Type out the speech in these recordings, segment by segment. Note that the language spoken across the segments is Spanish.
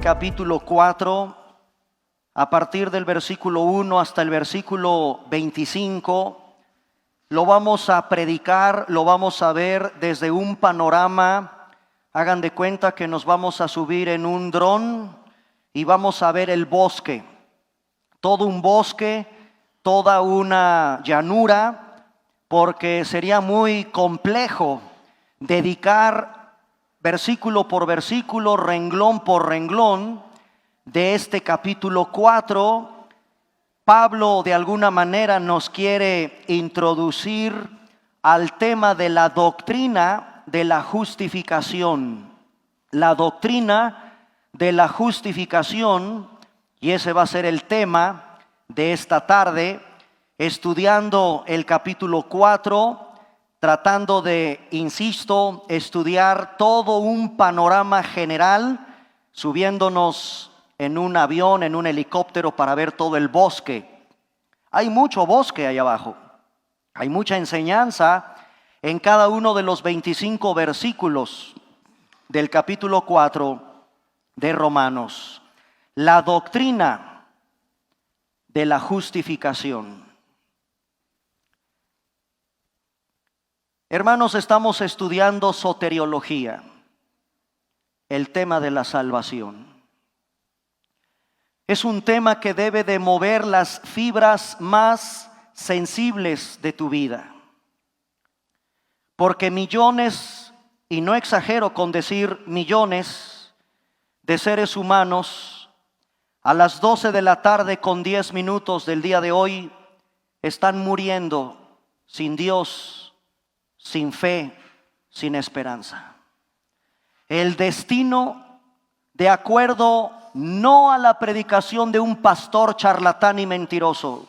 capítulo 4, a partir del versículo 1 hasta el versículo 25, lo vamos a predicar, lo vamos a ver desde un panorama. Hagan de cuenta que nos vamos a subir en un dron y vamos a ver el bosque, todo un bosque, toda una llanura, porque sería muy complejo dedicar versículo por versículo, renglón por renglón de este capítulo 4. Pablo de alguna manera nos quiere introducir al tema de la doctrina de la justificación. La doctrina de la justificación, y ese va a ser el tema de esta tarde, estudiando el capítulo 4, tratando de, insisto, estudiar todo un panorama general, subiéndonos en un avión, en un helicóptero para ver todo el bosque. Hay mucho bosque ahí abajo, hay mucha enseñanza en cada uno de los 25 versículos del capítulo 4 de Romanos. La doctrina de la justificación. Hermanos, estamos estudiando soteriología, el tema de la salvación. Es un tema que debe de mover las fibras más sensibles de tu vida. Porque millones, y no exagero con decir millones, de seres humanos, a las 12 de la tarde con 10 minutos del día de hoy, están muriendo sin Dios, sin fe, sin esperanza. El destino, de acuerdo no a la predicación de un pastor charlatán y mentiroso,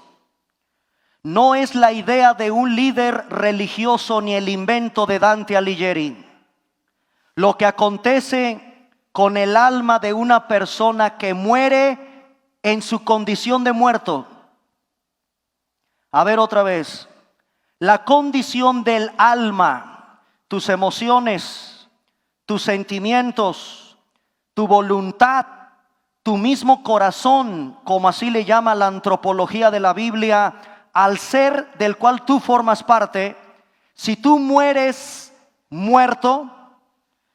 no es la idea de un líder religioso ni el invento de Dante Alighieri. Lo que acontece con el alma de una persona que muere en su condición de muerto. A ver otra vez. La condición del alma, tus emociones, tus sentimientos, tu voluntad, tu mismo corazón, como así le llama la antropología de la Biblia, al ser del cual tú formas parte. Si tú mueres muerto,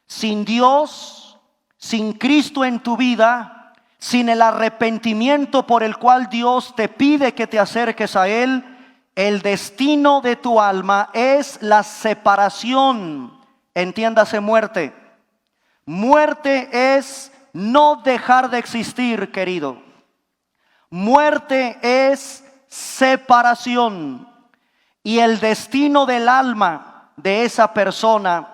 sin Dios, sin Cristo en tu vida, sin el arrepentimiento por el cual Dios te pide que te acerques a Él, el destino de tu alma es la separación. Entiéndase muerte. Muerte es no dejar de existir, querido. Muerte es separación. Y el destino del alma de esa persona,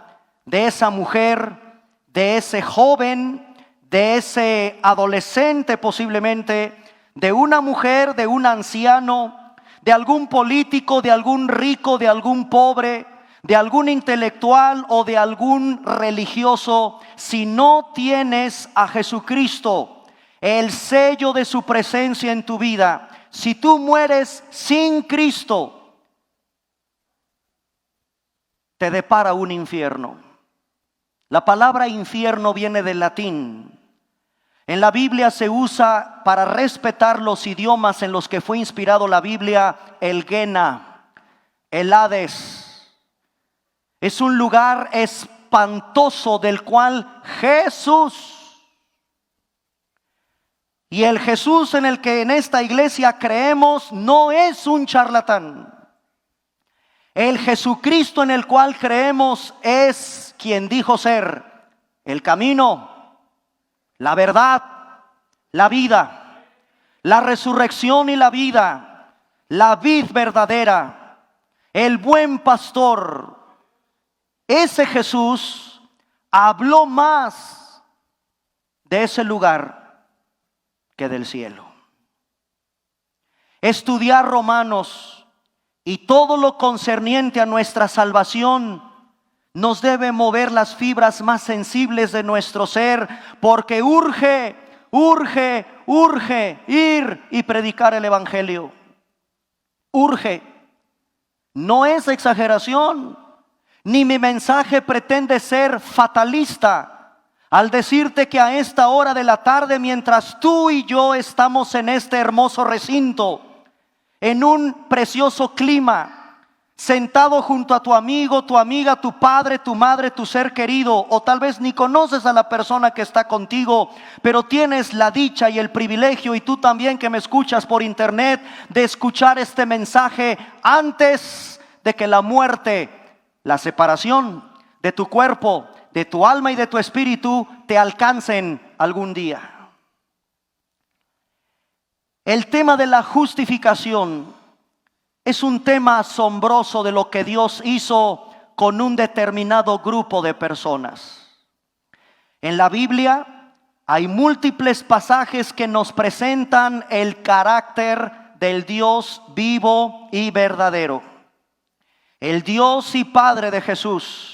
de esa mujer, de ese joven, de ese adolescente posiblemente, de una mujer, de un anciano, de algún político, de algún rico, de algún pobre, de algún intelectual o de algún religioso, si no tienes a Jesucristo, el sello de su presencia en tu vida, si tú mueres sin Cristo, te depara un infierno. La palabra infierno viene del latín. En la Biblia se usa, para respetar los idiomas en los que fue inspirado la Biblia, el Gehenna, el Hades. Es un lugar espantoso del cual Jesús, y el Jesús en el que en esta iglesia creemos, no es un charlatán. El Jesucristo en el cual creemos es quien dijo ser el camino, la verdad, la vida, la resurrección y la vida, la vid verdadera, el buen pastor. Ese Jesús habló más de ese lugar que del cielo. Estudiar Romanos y todo lo concerniente a nuestra salvación nos debe mover las fibras más sensibles de nuestro ser, porque urge ir y predicar el evangelio. Urge. No es exageración, ni mi mensaje pretende ser fatalista. al decirte que a esta hora de la tarde, mientras tú y yo estamos en este hermoso recinto, en un precioso clima, sentado junto a tu amigo, tu amiga, tu padre, tu madre, tu ser querido, o tal vez ni conoces a la persona que está contigo, pero tienes la dicha y el privilegio, y tú también que me escuchas por internet, de escuchar este mensaje antes de que la muerte, la separación de tu cuerpo, de tu alma y de tu espíritu te alcancen algún día. El tema de la justificación es un tema asombroso de lo que Dios hizo con un determinado grupo de personas. En la Biblia hay múltiples pasajes que nos presentan el carácter del Dios vivo y verdadero. El Dios y Padre de Jesús.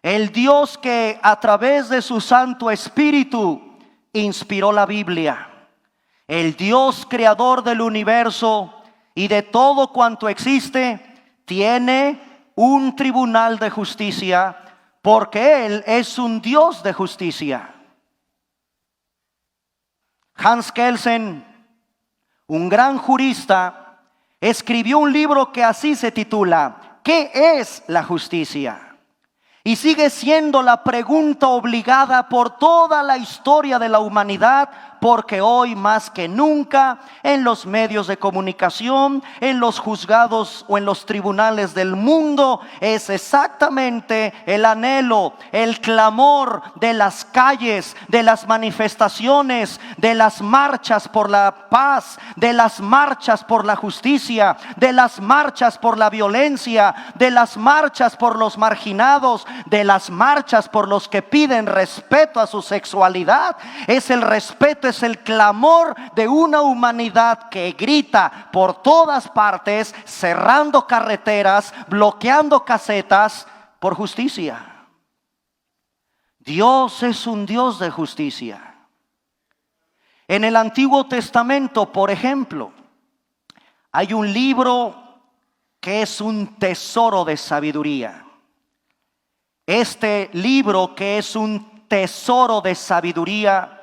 El Dios que a través de su Santo Espíritu inspiró la Biblia. El Dios creador del universo y de todo cuanto existe, tiene un tribunal de justicia, porque Él es un Dios de justicia. Hans Kelsen, un gran jurista, escribió un libro que así se titula: ¿qué es la justicia? Y sigue siendo la pregunta obligada por toda la historia de la humanidad, porque hoy más que nunca en los medios de comunicación, en los juzgados o en los tribunales del mundo, es exactamente el anhelo, el clamor de las calles, de las manifestaciones, de las marchas por la paz, de las marchas por la justicia, de las marchas por la violencia, de las marchas por los marginados, de las marchas por los que piden respeto a su sexualidad. Es el respeto, es el clamor de una humanidad que grita por todas partes, cerrando carreteras, bloqueando casetas por justicia. Dios es un Dios de justicia. En el Antiguo Testamento, por ejemplo, hay un libro que es un tesoro de sabiduría. Este libro, que es un tesoro de sabiduría,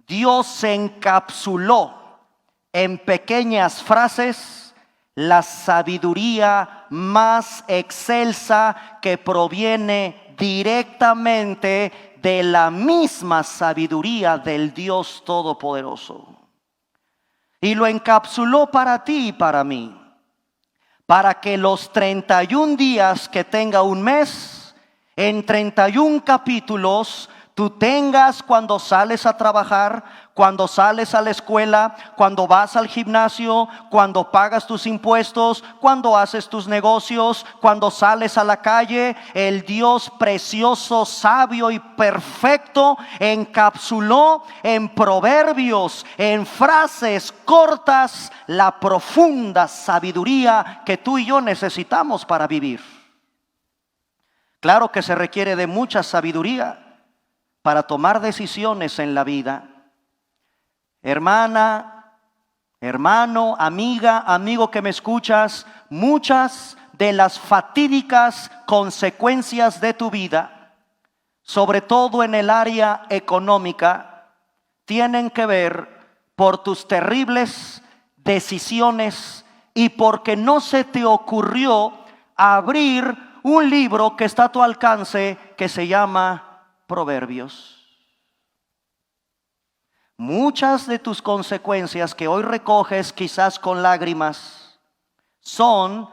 Dios se encapsuló en pequeñas frases la sabiduría más excelsa que proviene directamente de la misma sabiduría del Dios Todopoderoso. Y lo encapsuló para ti y para mí, para que los 31 días que tenga un mes, en 31 capítulos, tú tengas cuando sales a trabajar, cuando sales a la escuela, cuando vas al gimnasio, cuando pagas tus impuestos, cuando haces tus negocios, cuando sales a la calle. El Dios precioso, sabio y perfecto encapsuló en proverbios, en frases cortas, la profunda sabiduría que tú y yo necesitamos para vivir. Claro que se requiere de mucha sabiduría para tomar decisiones en la vida. Hermana, hermano, amiga, amigo que me escuchas, muchas de las fatídicas consecuencias de tu vida, sobre todo en el área económica, tienen que ver por tus terribles decisiones y porque no se te ocurrió abrir un libro que está a tu alcance, que se llama Proverbios. Muchas de tus consecuencias que hoy recoges quizás con lágrimas son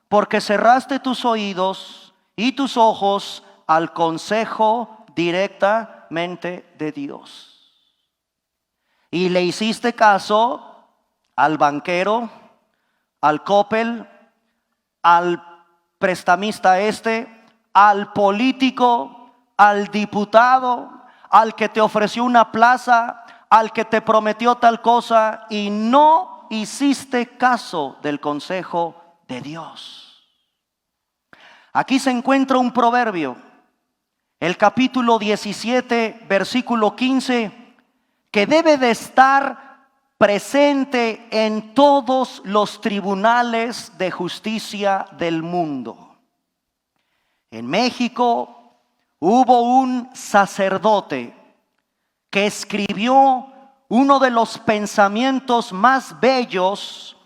porque cerraste tus oídos y tus ojos al consejo directamente de Dios. Y le hiciste caso al banquero, al Coppel, al prestamista al político, al diputado, al que te ofreció una plaza, al que te prometió tal cosa, y no hiciste caso del consejo de Dios. Aquí se encuentra un proverbio, el capítulo 17, versículo 15, que debe de estar presente en todos los tribunales de justicia del mundo. En México hubo un sacerdote que escribió uno de los pensamientos más bellos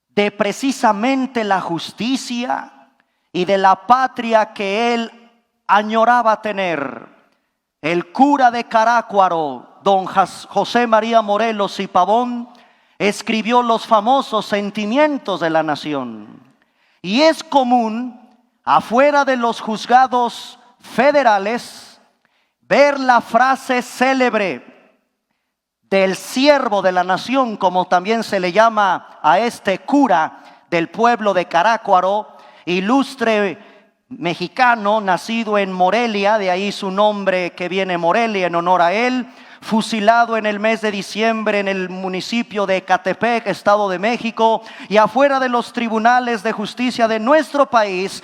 de precisamente la justicia y de la patria que él añoraba tener. El cura de Carácuaro, don José María Morelos y Pavón, escribió los famosos Sentimientos de la Nación. Y es común, afuera de los juzgados federales, ver la frase célebre del siervo de la nación, como también se le llama a este cura del pueblo de Carácuaro, ilustre mexicano, nacido en Morelia, de ahí su nombre que viene Morelia en honor a él, fusilado en el mes de diciembre en el municipio de Ecatepec, Estado de México, y afuera de los tribunales de justicia de nuestro país,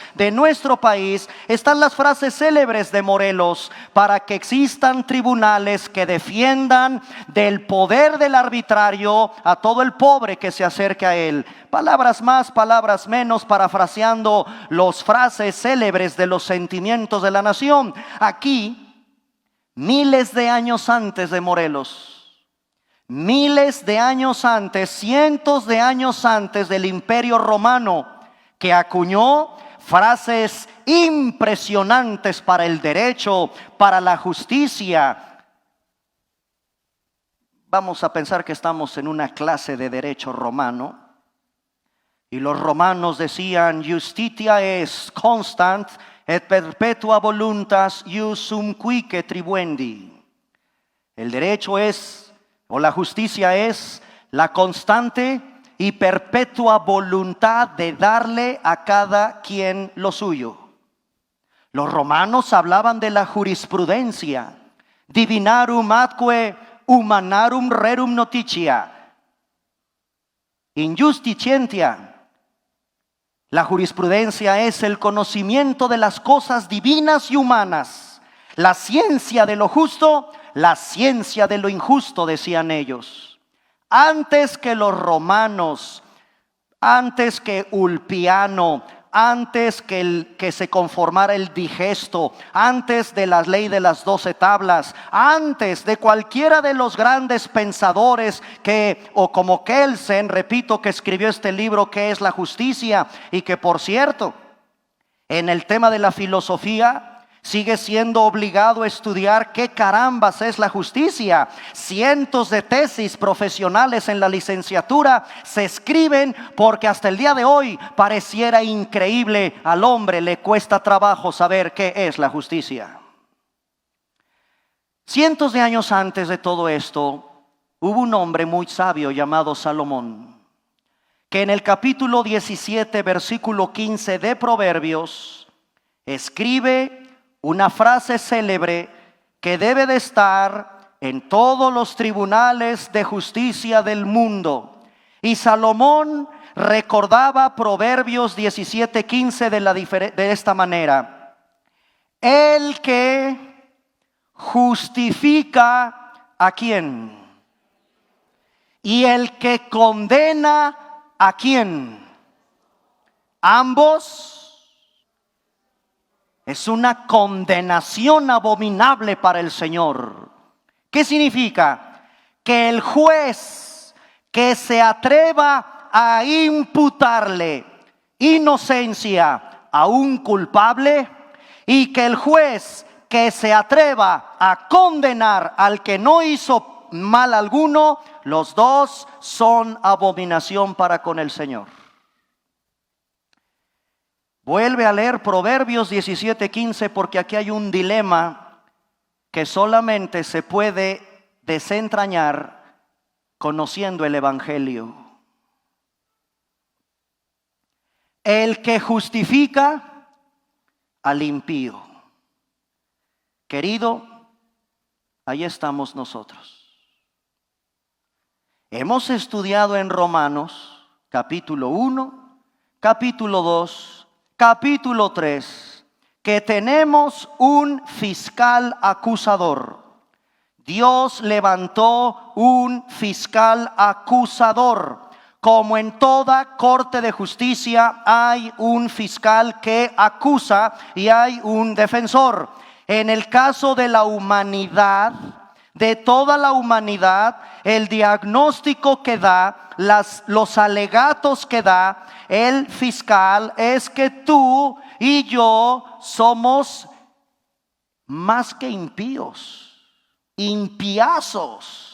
están las frases célebres de Morelos para que existan tribunales que defiendan del poder del arbitrario a todo el pobre que se acerque a él. Palabras más, palabras menos, parafraseando las frases célebres de los Sentimientos de la Nación. Aquí, miles de años antes de Morelos, miles de años antes, cientos de años antes del Imperio Romano, que acuñó frases impresionantes para el derecho, para la justicia. Vamos a pensar que estamos en una clase de derecho romano. Y los romanos decían: Justitia est constant et perpetua voluntas iusum quique tribuendi. El derecho es, o la justicia es, la constante y perpetua voluntad de darle a cada quien lo suyo. Los romanos hablaban de la jurisprudencia, divinarum atque humanarum rerum noticia, injustitientia. La jurisprudencia es el conocimiento de las cosas divinas y humanas, la ciencia de lo justo, la ciencia de lo injusto, decían ellos. Antes que los romanos, antes que Ulpiano, antes que se conformara el digesto, antes de la ley de las 12 tablas, antes de cualquiera de los grandes pensadores o como Kelsen, repito, que escribió este libro que es La Justicia, y que por cierto, en el tema de la filosofía, sigue siendo obligado a estudiar qué carambas es la justicia. Cientos de tesis profesionales en la licenciatura se escriben porque hasta el día de hoy pareciera increíble, al hombre le cuesta trabajo saber qué es la justicia. Cientos de años antes de todo esto, hubo un hombre muy sabio llamado Salomón, que en el capítulo 17, versículo 15 de Proverbios, escribe una frase célebre que debe de estar en todos los tribunales de justicia del mundo. Y Salomón recordaba Proverbios 17:15 de esta manera: el que justifica ¿a quién? Y el que condena ¿a quién? Ambos. Es una condenación abominable para el Señor. ¿Qué significa? Que el juez que se atreva a imputarle inocencia a un culpable, y que el juez que se atreva a condenar al que no hizo mal alguno, los dos son abominación para con el Señor. Vuelve a leer Proverbios 17:15, porque aquí hay un dilema que solamente se puede desentrañar conociendo el Evangelio. El que justifica al impío. Querido, ahí estamos nosotros. Hemos estudiado en Romanos capítulo 1, capítulo 2, capítulo 3, que tenemos un fiscal acusador. Dios levantó un fiscal acusador. Como en toda corte de justicia hay un fiscal que acusa y hay un defensor. En el caso de la humanidad, de toda la humanidad, el diagnóstico que da, los alegatos que da el fiscal es que tú y yo somos más que impíos, impiazos,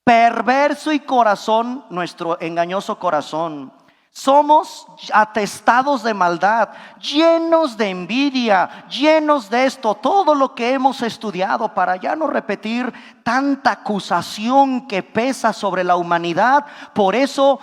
perverso y corazón, nuestro engañoso corazón. Somos atestados de maldad, llenos de envidia, llenos de esto, todo lo que hemos estudiado, para ya no repetir tanta acusación que pesa sobre la humanidad. Por eso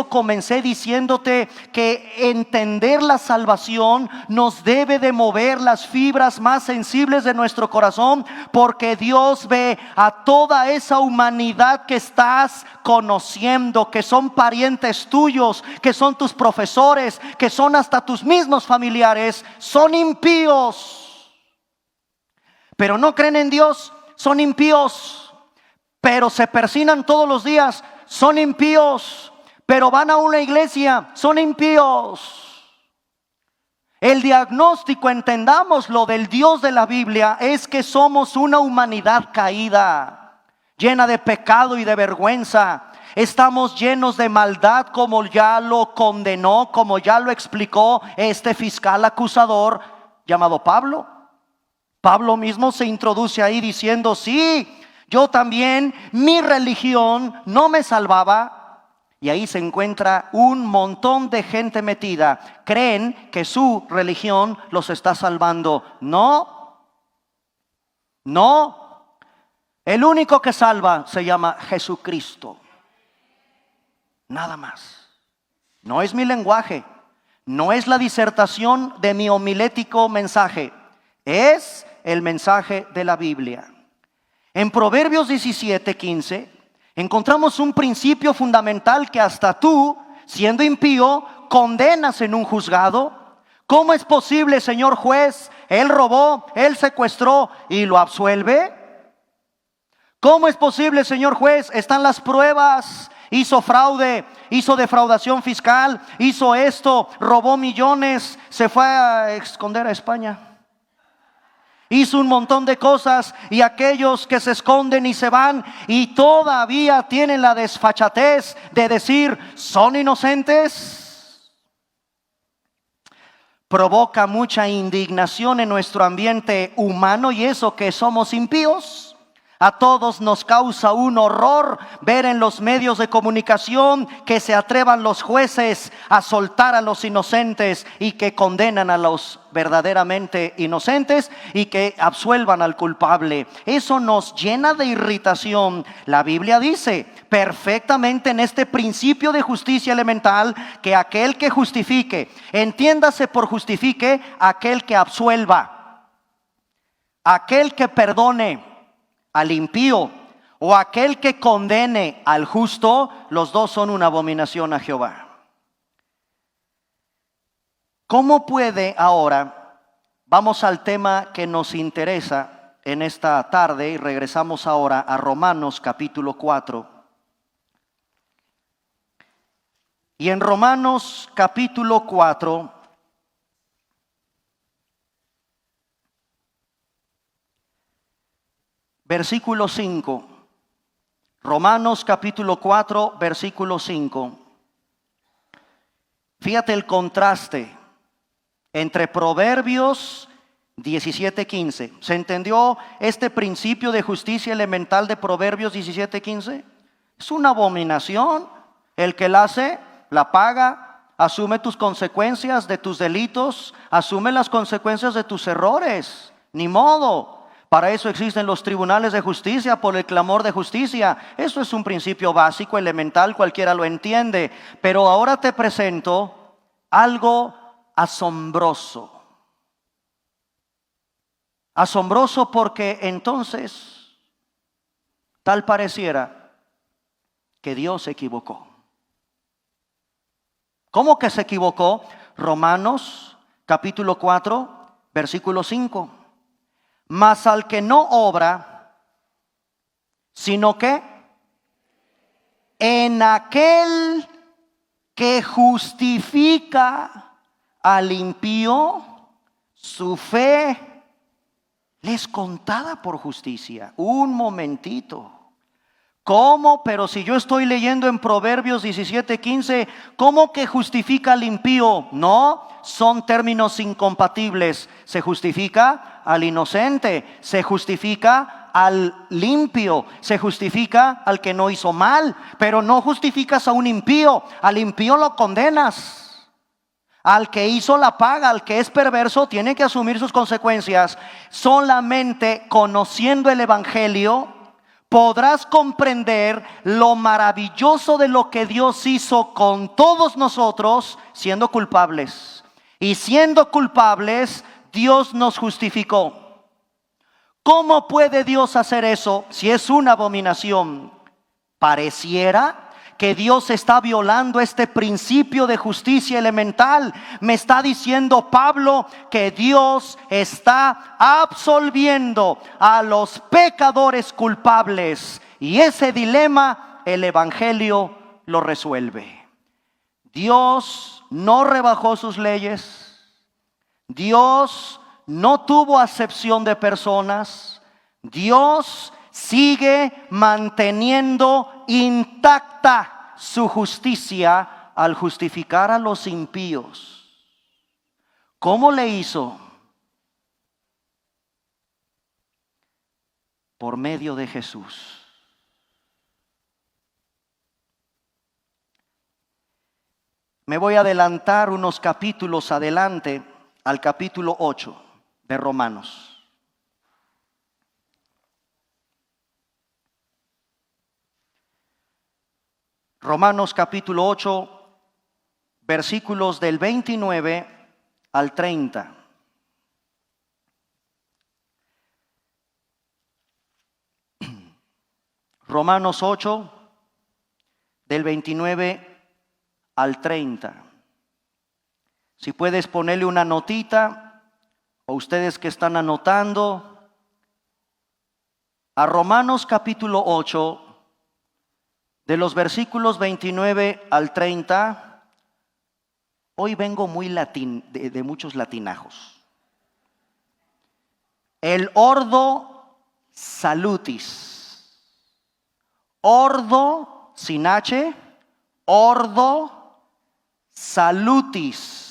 comencé diciéndote que entender la salvación nos debe de mover las fibras más sensibles de nuestro corazón, porque Dios ve a toda esa humanidad que estás conociendo, que son parientes tuyos, que son tus profesores, que son hasta tus mismos familiares, son impíos, pero no creen en Dios, son impíos, pero se persignan todos los días, son impíos, pero van a una iglesia, son impíos. El diagnóstico, entendamos lo del Dios de la Biblia, es que somos una humanidad caída, llena de pecado y de vergüenza. Estamos llenos de maldad, como ya lo condenó, como ya lo explicó este fiscal acusador llamado Pablo. Pablo mismo se introduce ahí diciendo: sí, yo también, mi religión no me salvaba. Y ahí se encuentra un montón de gente metida. Creen que su religión los está salvando. No. El único que salva se llama Jesucristo. Nada más. No es mi lenguaje, no es la disertación de mi homilético mensaje, es el mensaje de la Biblia. En Proverbios 17:15 encontramos un principio fundamental que hasta tú, siendo impío, condenas en un juzgado. ¿Cómo es posible, señor juez? Él robó, él secuestró y lo absuelve. ¿Cómo es posible, señor juez? Están las pruebas. Hizo fraude, hizo defraudación fiscal, hizo esto, robó millones, se fue a esconder a España. Hizo un montón de cosas, y aquellos que se esconden y se van y todavía tienen la desfachatez de decir son inocentes, provoca mucha indignación en nuestro ambiente humano, y eso que somos impíos. A todos nos causa un horror ver en los medios de comunicación que se atrevan los jueces a soltar a los inocentes y que condenan a los verdaderamente inocentes y que absuelvan al culpable. Eso nos llena de irritación. La Biblia dice perfectamente en este principio de justicia elemental que aquel que justifique, entiéndase por justifique, aquel que absuelva, aquel que perdone al impío, o aquel que condene al justo, los dos son una abominación a Jehová. ¿Cómo puede ahora? Vamos al tema que nos interesa en esta tarde y regresamos ahora a Romanos capítulo 4. Y en Romanos capítulo 4, versículo 5. Romanos capítulo 4, versículo 5. Fíjate el contraste entre Proverbios 17:15. ¿Se entendió este principio de justicia elemental de Proverbios 17:15? Es una abominación. El que la hace, la paga. Asume tus consecuencias de tus delitos. Asume las consecuencias de tus errores. Ni modo. Para eso existen los tribunales de justicia, por el clamor de justicia. Eso es un principio básico, elemental, cualquiera lo entiende. Pero ahora te presento algo asombroso. Asombroso porque entonces tal pareciera que Dios se equivocó. ¿Cómo que se equivocó? Romanos capítulo 4, versículo 5. Mas al que no obra, sino que en aquel que justifica al impío, su fe le es contada por justicia. Un momentito. ¿Cómo? Pero si yo estoy leyendo en Proverbios 17:15, ¿cómo que justifica al impío? No, son términos incompatibles. Se justifica al inocente, se justifica al limpio, se justifica al que no hizo mal, pero no justificas a un impío. Al impío lo condenas. Al que hizo la paga, al que es perverso, tiene que asumir sus consecuencias. Solamente conociendo el Evangelio podrás comprender lo maravilloso de lo que Dios hizo con todos nosotros siendo culpables. Y siendo culpables, Dios nos justificó. ¿Cómo puede Dios hacer eso si es una abominación? Pareciera que Dios está violando este principio de justicia elemental. Me está diciendo Pablo que Dios está absolviendo a los pecadores culpables, y ese dilema el Evangelio lo resuelve. Dios no rebajó sus leyes. Dios no tuvo acepción de personas. Dios sigue manteniendo intacta su justicia al justificar a los impíos. ¿Cómo le hizo? Por medio de Jesús. Me voy a adelantar unos capítulos adelante al capítulo 8 de Romanos. Romanos capítulo 8, versículos del 29 al 30. Romanos 8, del 29 al 30. Si puedes ponerle una notita, o ustedes que están anotando, a Romanos capítulo 8, de los versículos 29 al 30, hoy vengo muy de muchos latinajos. El ordo salutis. Ordo sin H, ordo salutis.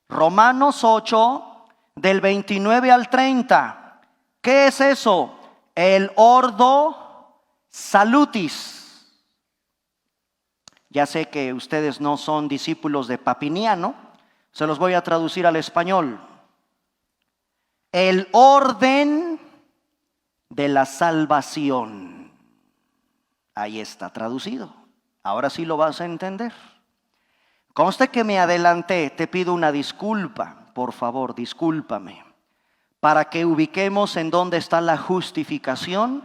Romanos 8, del 29 al 30. ¿Qué es eso? El ordo salutis. Ya sé que ustedes no son discípulos de Papiniano, se los voy a traducir al español. El orden de la salvación. Ahí está traducido. Ahora sí lo vas a entender. Conste que me adelanté, te pido una disculpa, por favor, discúlpame. Para que ubiquemos en dónde está la justificación,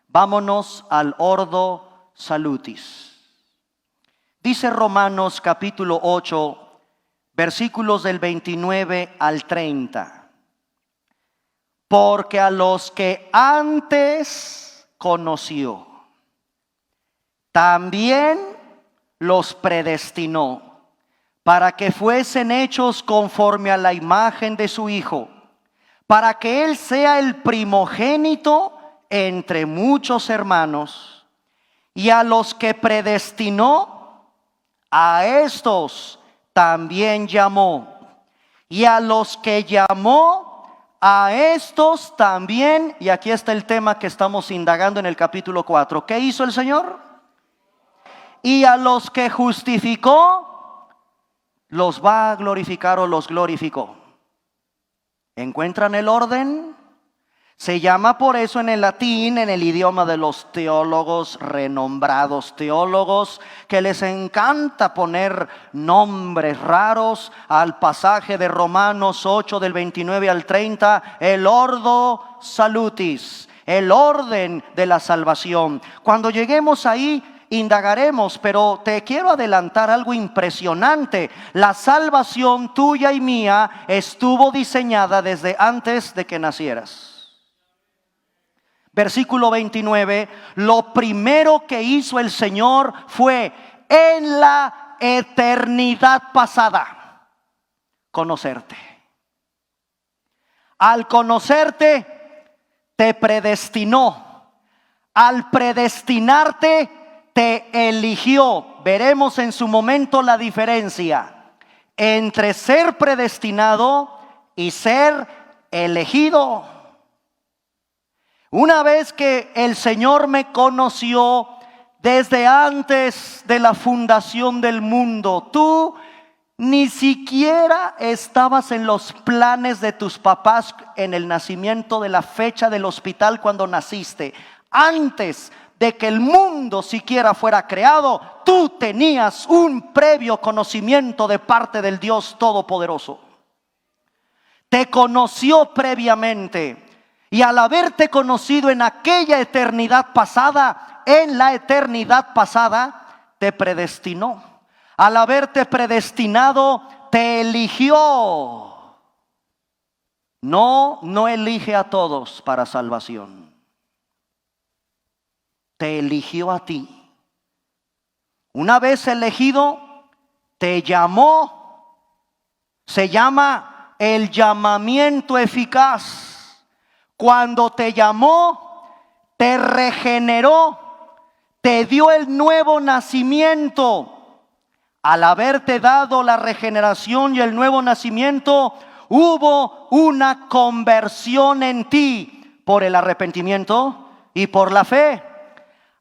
vámonos al ordo salutis. Dice Romanos capítulo 8, versículos del 29 al 30. Porque a los que antes conoció, también los predestinó para que fuesen hechos conforme a la imagen de su Hijo, para que Él sea el primogénito entre muchos hermanos. Y a los que predestinó, a estos también llamó, y a los que llamó, a estos también. Y aquí está el tema que estamos indagando en el capítulo 4. ¿Qué hizo el Señor? Y a los que justificó, los va a glorificar o los glorificó. ¿Encuentran el orden? Se llama por eso en el latín, en el idioma de los teólogos, renombrados teólogos, que les encanta poner nombres raros al pasaje de Romanos 8 del 29 al 30, el ordo salutis, el orden de la salvación. Cuando lleguemos ahí indagaremos, pero te quiero adelantar algo impresionante. La salvación tuya y mía estuvo diseñada desde antes de que nacieras. Versículo 29, lo primero que hizo el Señor fue en la eternidad pasada conocerte. Al conocerte, te predestinó. Al predestinarte, te eligió. Veremos en su momento la diferencia entre ser predestinado y ser elegido. Una vez que el Señor me conoció desde antes de la fundación del mundo, tú ni siquiera estabas en los planes de tus papás en el nacimiento, de la fecha del hospital cuando naciste. Antes de que el mundo siquiera fuera creado, tú tenías un previo conocimiento de parte del Dios Todopoderoso. Te conoció previamente. Y al haberte conocido en aquella eternidad pasada, en la eternidad pasada, te predestinó. Al haberte predestinado, te eligió. No elige a todos para salvación. Te eligió a ti. Una vez elegido, te llamó. Se llama el llamamiento eficaz. Cuando te llamó, te regeneró, te dio el nuevo nacimiento. Al haberte dado la regeneración y el nuevo nacimiento, hubo una conversión en ti por el arrepentimiento y por la fe.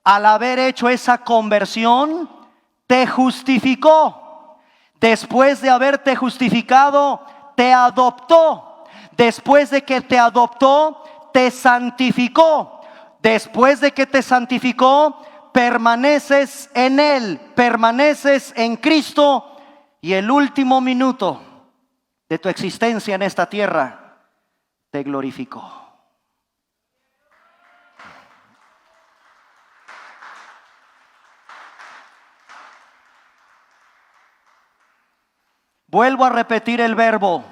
Al haber hecho esa conversión, te justificó. Después de haberte justificado, te adoptó. Después de que te adoptó, te santificó. Después de que te santificó, permaneces en Él, permaneces en Cristo. Y el último minuto de tu existencia en esta tierra, te glorificó. Vuelvo a repetir el verbo.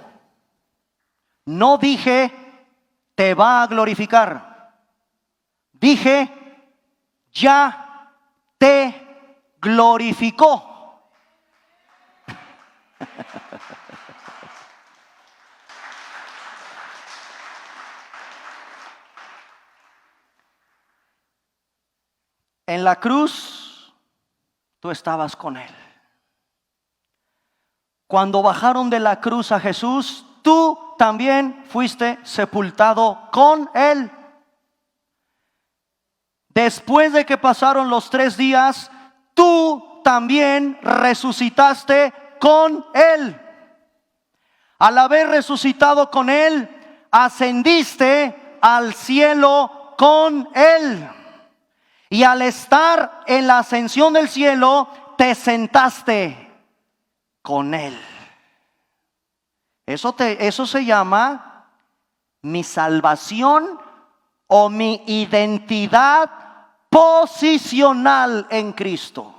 No dije te va a glorificar. Dije ya te glorificó. En la cruz tú estabas con Él. Cuando bajaron de la cruz a Jesús, tú también fuiste sepultado con Él. Después de que pasaron los 3 días, tú también resucitaste con Él. Al haber resucitado con Él, ascendiste al cielo con Él. Y al estar en la ascensión del cielo, te sentaste con Él. Eso se llama mi salvación o mi identidad posicional en Cristo.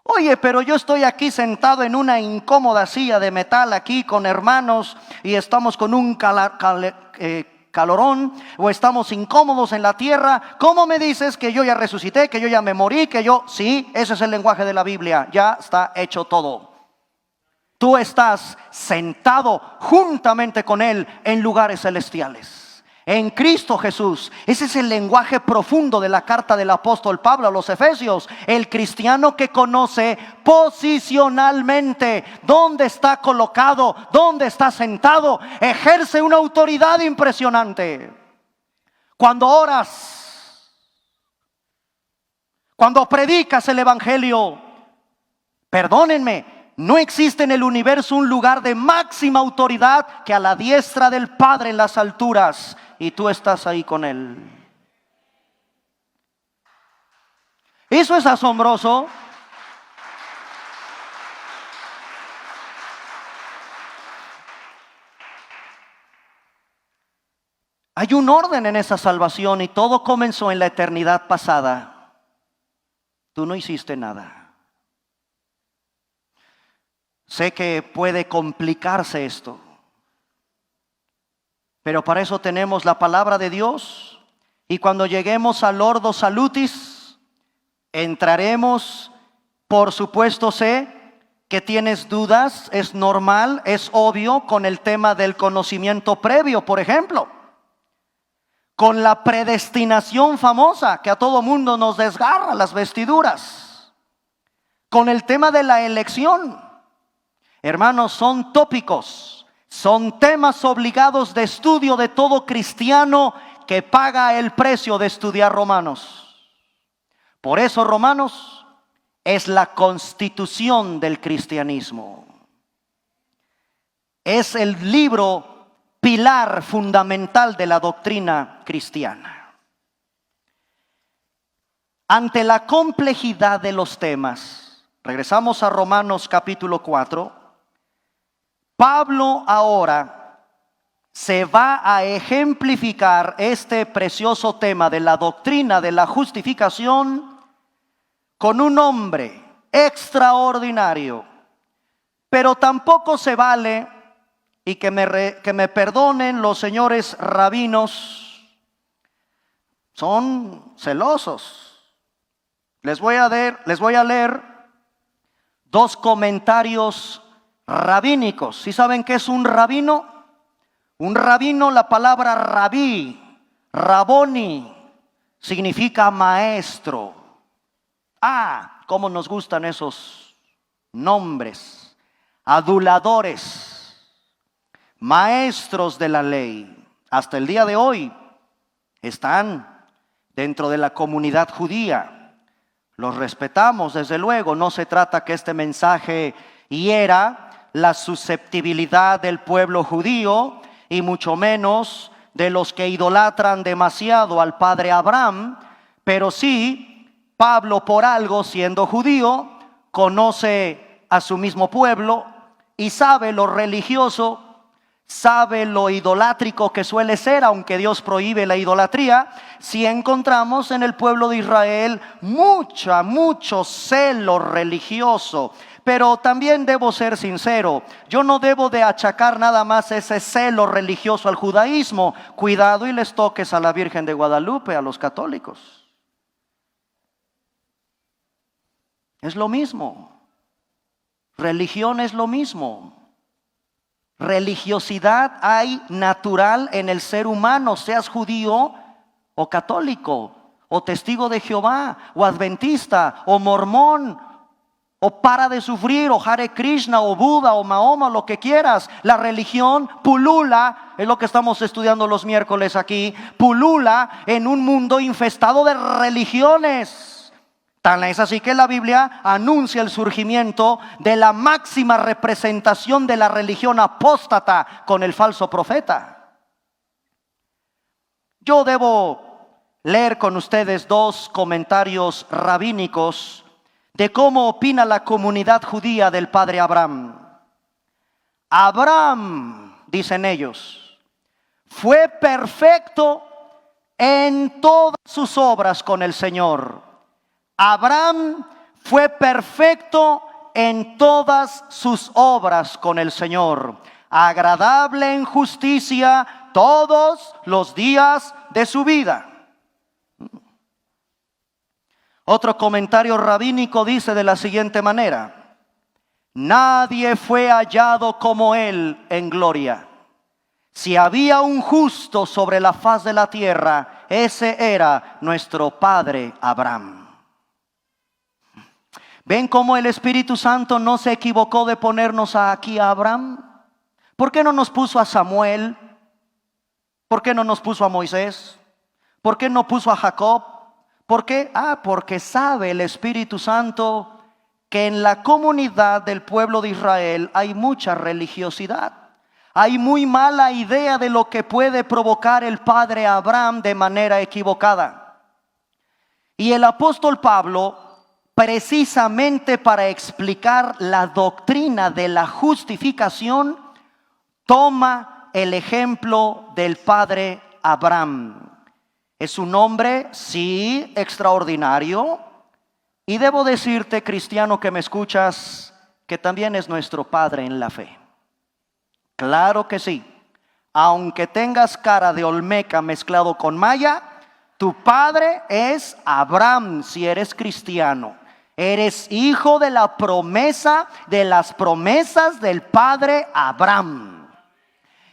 Oye, pero yo estoy aquí sentado en una incómoda silla de metal aquí con hermanos y estamos con un calorón o estamos incómodos en la tierra. ¿Cómo me dices que yo ya resucité, que yo ya me morí, que yo? Sí, ese es el lenguaje de la Biblia. Ya está hecho todo. Tú estás sentado juntamente con Él en lugares celestiales, en Cristo Jesús. Ese es el lenguaje profundo de la carta del apóstol Pablo a los Efesios. El cristiano que conoce posicionalmente dónde está colocado, dónde está sentado, ejerce una autoridad impresionante. Cuando oras, cuando predicas el evangelio, perdónenme, no existe en el universo un lugar de máxima autoridad que a la diestra del Padre en las alturas, y tú estás ahí con Él. Eso es asombroso. Hay un orden en esa salvación y todo comenzó en la eternidad pasada. Tú no hiciste nada. Sé que puede complicarse esto, pero para eso tenemos la palabra de Dios. Y cuando lleguemos al Ordo Salutis, entraremos, por supuesto sé, que tienes dudas, es normal, es obvio, con el tema del conocimiento previo, por ejemplo. Con la predestinación famosa que a todo mundo nos desgarra las vestiduras. Con el tema de la elección. Hermanos, son tópicos, son temas obligados de estudio de todo cristiano que paga el precio de estudiar Romanos. Por eso Romanos es la constitución del cristianismo. Es el libro pilar fundamental de la doctrina cristiana. Ante la complejidad de los temas, regresamos a Romanos capítulo 4. Pablo ahora se va a ejemplificar este precioso tema de la doctrina de la justificación con un hombre extraordinario. Pero tampoco se vale, y que me perdonen los señores rabinos, son celosos. Les voy a leer dos comentarios rabínicos. ¿Sí saben qué es un rabino? Un rabino, la palabra rabí, raboni, significa maestro. Ah, cómo nos gustan esos nombres. Aduladores, maestros de la ley. Hasta el día de hoy están dentro de la comunidad judía. Los respetamos, desde luego. No se trata que este mensaje hiera la susceptibilidad del pueblo judío, y mucho menos de los que idolatran demasiado al padre Abraham, pero sí, Pablo, por algo, siendo judío, conoce a su mismo pueblo y sabe lo religioso, sabe lo idolátrico que suele ser, aunque Dios prohíbe la idolatría. Si encontramos en el pueblo de Israel mucho celo religioso. Pero también debo ser sincero, yo no debo de achacar nada más ese celo religioso al judaísmo. Cuidado y les toques a la Virgen de Guadalupe, a los católicos. Es lo mismo. Religión es lo mismo. Religiosidad hay natural en el ser humano, seas judío o católico, o testigo de Jehová, o adventista, o mormón, o para de sufrir, o Hare Krishna, o Buda, o Mahoma, lo que quieras. La religión pulula, es lo que estamos estudiando los miércoles aquí, pulula en un mundo infestado de religiones. Tan es así que la Biblia anuncia el surgimiento de la máxima representación de la religión apóstata con el falso profeta. Yo debo leer con ustedes dos comentarios rabínicos de cómo opina la comunidad judía del padre Abraham. Abraham, dicen ellos, fue perfecto en todas sus obras con el Señor. Abraham fue perfecto en todas sus obras con el Señor, agradable en justicia todos los días de su vida. Otro comentario rabínico dice de la siguiente manera: nadie fue hallado como él en gloria. Si había un justo sobre la faz de la tierra, ese era nuestro padre Abraham. ¿Ven cómo el Espíritu Santo no se equivocó de ponernos aquí a Abraham? ¿Por qué no nos puso a Samuel? ¿Por qué no nos puso a Moisés? ¿Por qué no puso a Jacob? ¿Por qué? Porque sabe el Espíritu Santo que en la comunidad del pueblo de Israel hay mucha religiosidad. Hay muy mala idea de lo que puede provocar el padre Abraham de manera equivocada. Y el apóstol Pablo, precisamente para explicar la doctrina de la justificación, toma el ejemplo del padre Abraham. Es un hombre, sí, extraordinario. Y debo decirte, cristiano que me escuchas, que también es nuestro padre en la fe. Claro que sí. Aunque tengas cara de olmeca mezclado con maya, tu padre es Abraham si eres cristiano. Eres hijo de la promesa, de las promesas del padre Abraham.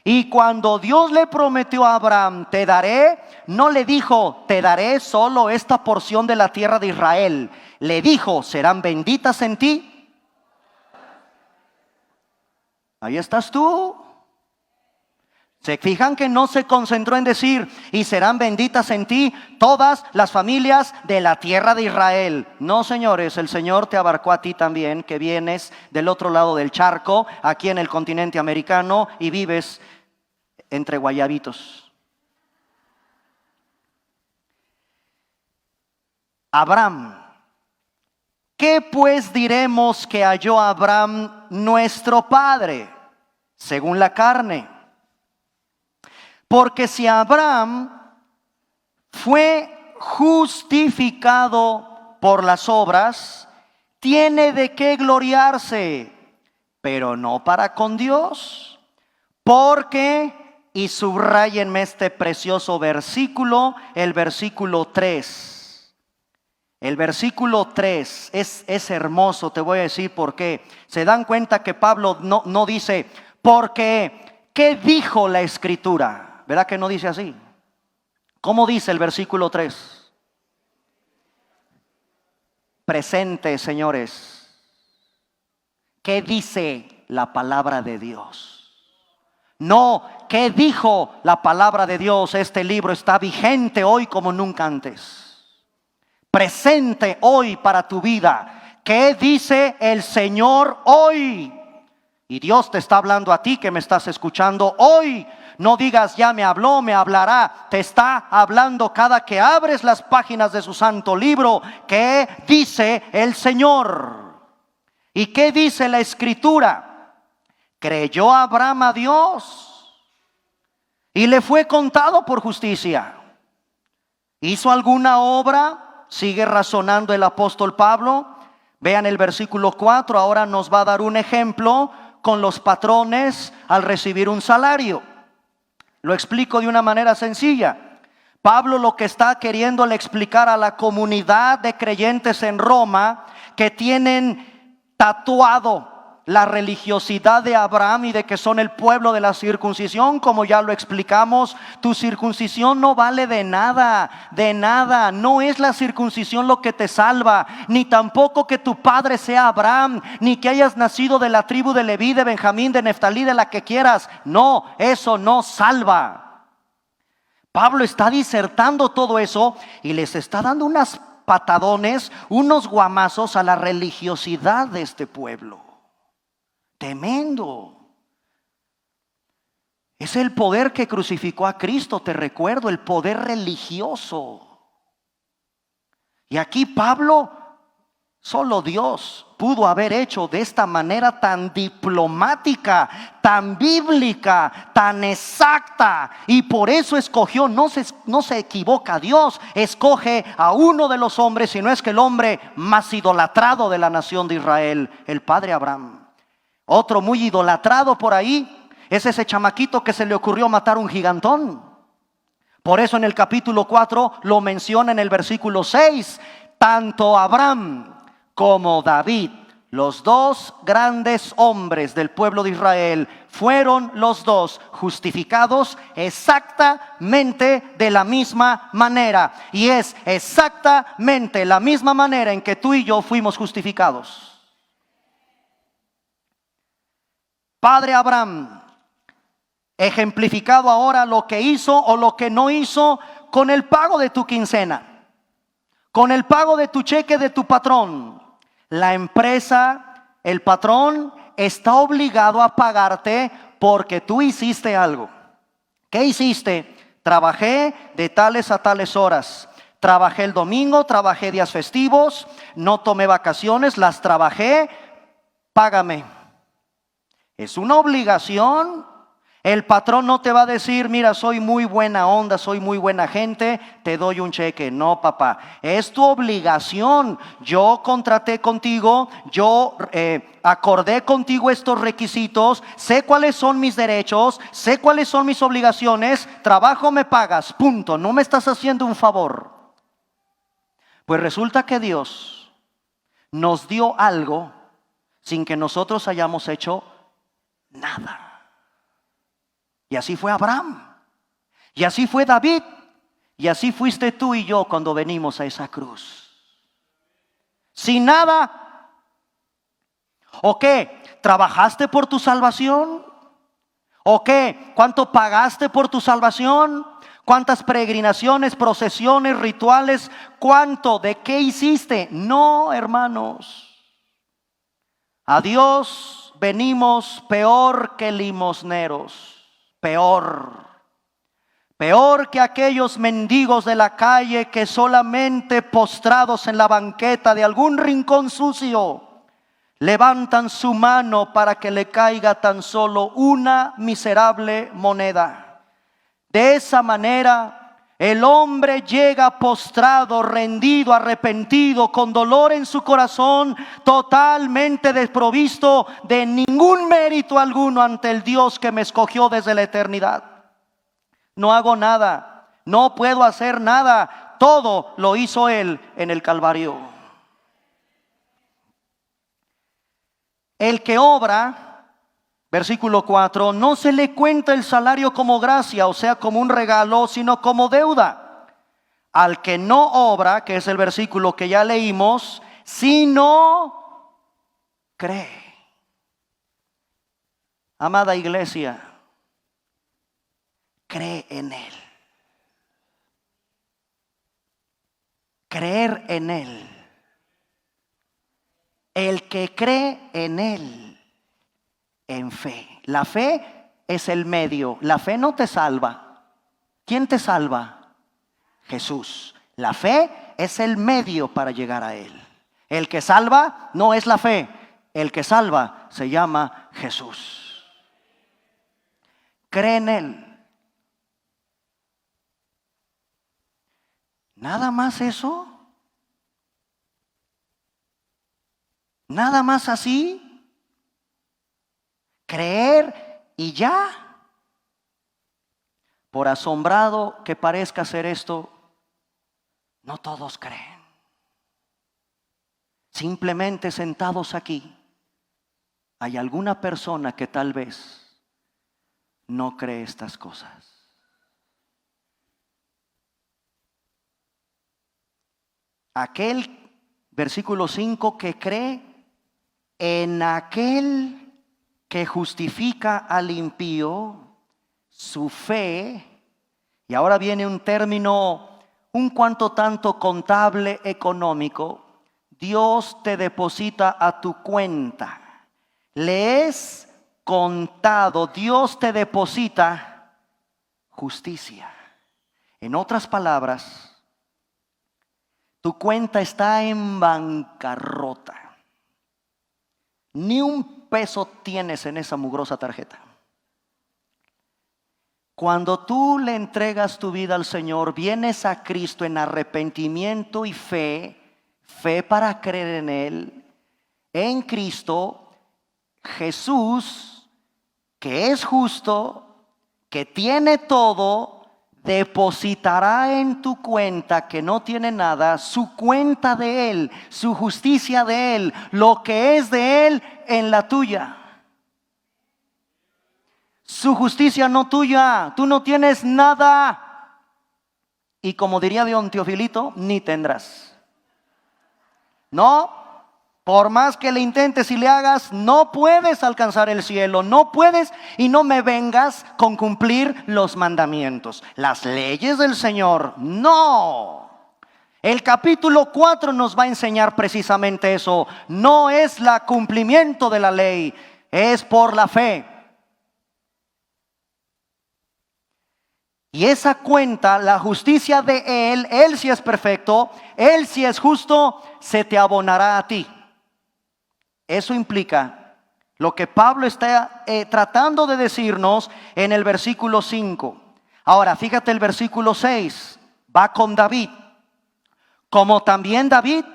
Y cuando Dios le prometió a Abraham, te daré, no le dijo, te daré solo esta porción de la tierra de Israel. Le dijo, serán benditas en ti. Ahí estás tú. Se fijan que no se concentró en decir, y serán benditas en ti todas las familias de la tierra de Israel. No, señores, el Señor te abarcó a ti también, que vienes del otro lado del charco, aquí en el continente americano, y vives entre guayabitos. Abraham. ¿Qué pues diremos que halló Abraham nuestro padre, según la carne? Porque si Abraham fue justificado por las obras, tiene de qué gloriarse, pero no para con Dios. Porque, y subráyenme este precioso versículo, el versículo 3. El versículo 3 es hermoso, te voy a decir por qué. Se dan cuenta que Pablo no dice, porque, ¿qué dijo la Escritura? ¿Verdad que no dice así? ¿Cómo dice el versículo 3? Presente, señores. ¿Qué dice la palabra de Dios? No, ¿qué dijo la palabra de Dios? Este libro está vigente hoy como nunca antes. Presente hoy para tu vida. ¿Qué dice el Señor hoy? Y Dios te está hablando a ti que me estás escuchando hoy. No digas, ya me habló, me hablará. Te está hablando cada que abres las páginas de su santo libro. ¿Qué dice el Señor? ¿Y qué dice la Escritura? Creyó Abraham a Dios y le fue contado por justicia. ¿Hizo alguna obra? Sigue razonando el apóstol Pablo. Vean el versículo 4. Ahora nos va a dar un ejemplo con los patrones al recibir un salario. Lo explico de una manera sencilla. Pablo lo que está queriéndole explicar a la comunidad de creyentes en Roma, que tienen tatuado la religiosidad de Abraham y de que son el pueblo de la circuncisión, como ya lo explicamos, tu circuncisión no vale de nada, de nada. No es la circuncisión lo que te salva, ni tampoco que tu padre sea Abraham, ni que hayas nacido de la tribu de Leví, de Benjamín, de Neftalí, de la que quieras. No, eso no salva. Pablo está disertando todo eso y les está dando unas patadones, unos guamazos a la religiosidad de este pueblo. Tremendo. Es el poder que crucificó a Cristo, te recuerdo, el poder religioso. Y aquí Pablo, solo Dios pudo haber hecho de esta manera tan diplomática, tan bíblica, tan exacta. Y por eso escogió, no se equivoca Dios, escoge a uno de los hombres, si no es que el hombre más idolatrado de la nación de Israel, el padre Abraham. Otro muy idolatrado por ahí es ese chamaquito que se le ocurrió matar un gigantón. Por eso en el capítulo 4 lo menciona en el versículo 6. Tanto Abraham como David, los dos grandes hombres del pueblo de Israel, fueron los dos justificados exactamente de la misma manera. Y es exactamente la misma manera en que tú y yo fuimos justificados. Padre Abraham, ejemplificado ahora lo que hizo o lo que no hizo con el pago de tu quincena, con el pago de tu cheque de tu patrón. La empresa, el patrón, está obligado a pagarte porque tú hiciste algo. ¿Qué hiciste? Trabajé de tales a tales horas. Trabajé el domingo, trabajé días festivos, no tomé vacaciones, las trabajé, págame. Es una obligación. El patrón no te va a decir, mira, soy muy buena onda, soy muy buena gente, te doy un cheque. No, papá, es tu obligación. Yo contraté contigo, yo acordé contigo estos requisitos, sé cuáles son mis derechos, sé cuáles son mis obligaciones, trabajo, me pagas, punto. No me estás haciendo un favor. Pues resulta que Dios nos dio algo sin que nosotros hayamos hecho nada. Y así fue Abraham, y así fue David, y así fuiste tú y yo cuando venimos a esa cruz. Sin nada. ¿O qué? ¿Trabajaste por tu salvación? ¿O qué? ¿Cuánto pagaste por tu salvación? ¿Cuántas peregrinaciones, procesiones, rituales? ¿Cuánto? ¿De qué hiciste? No, hermanos. A Dios venimos peor que limosneros. Peor. Peor que aquellos mendigos de la calle que solamente postrados en la banqueta de algún rincón sucio levantan su mano para que le caiga tan solo una miserable moneda. De esa manera el hombre llega postrado, rendido, arrepentido, con dolor en su corazón, totalmente desprovisto de ningún mérito alguno ante el Dios que me escogió desde la eternidad. No hago nada, no puedo hacer nada, todo lo hizo Él en el Calvario. El que obra, versículo 4, no se le cuenta el salario como gracia, o sea, como un regalo, sino como deuda. Al que no obra, que es el versículo que ya leímos, sino cree. Amada iglesia, cree en Él. Creer en Él. El que cree en Él, en fe. La fe es el medio. La fe no te salva. ¿Quién te salva? Jesús. La fe es el medio para llegar a Él. El que salva no es la fe. El que salva se llama Jesús. Cree en Él. ¿Nada más eso? ¿Nada más así? ¿Creer y ya? Por asombrado que parezca ser esto, no todos creen. Simplemente sentados aquí, hay alguna persona que tal vez no cree estas cosas. Aquel, versículo 5, que cree en aquel que justifica al impío, su fe, y ahora viene un término un cuanto tanto contable económico, Dios te deposita a tu cuenta, le es contado, Dios te deposita justicia. En otras palabras, tu cuenta está en bancarrota. Ni un peso tienes en esa mugrosa tarjeta. Cuando tú le entregas tu vida al Señor, vienes a Cristo en arrepentimiento y fe, fe para creer en Él, en Cristo, Jesús, que es justo, que tiene todo, depositará en tu cuenta que no tiene nada, su cuenta de Él, su justicia de Él, lo que es de Él en la tuya. Su justicia no tuya, tú no tienes nada. Y como diría don Teofilito, ni tendrás. No, por más que le intentes y le hagas, no puedes alcanzar el cielo, no puedes, y no me vengas con cumplir los mandamientos, las leyes del Señor, no. El capítulo 4 nos va a enseñar precisamente eso. No es el cumplimiento de la ley, es por la fe. Y esa cuenta, la justicia de Él sí es perfecto, Él sí es justo, se te abonará a ti. Eso implica lo que Pablo está tratando de decirnos en el versículo 5. Ahora, fíjate el versículo 6, va con David. Como también David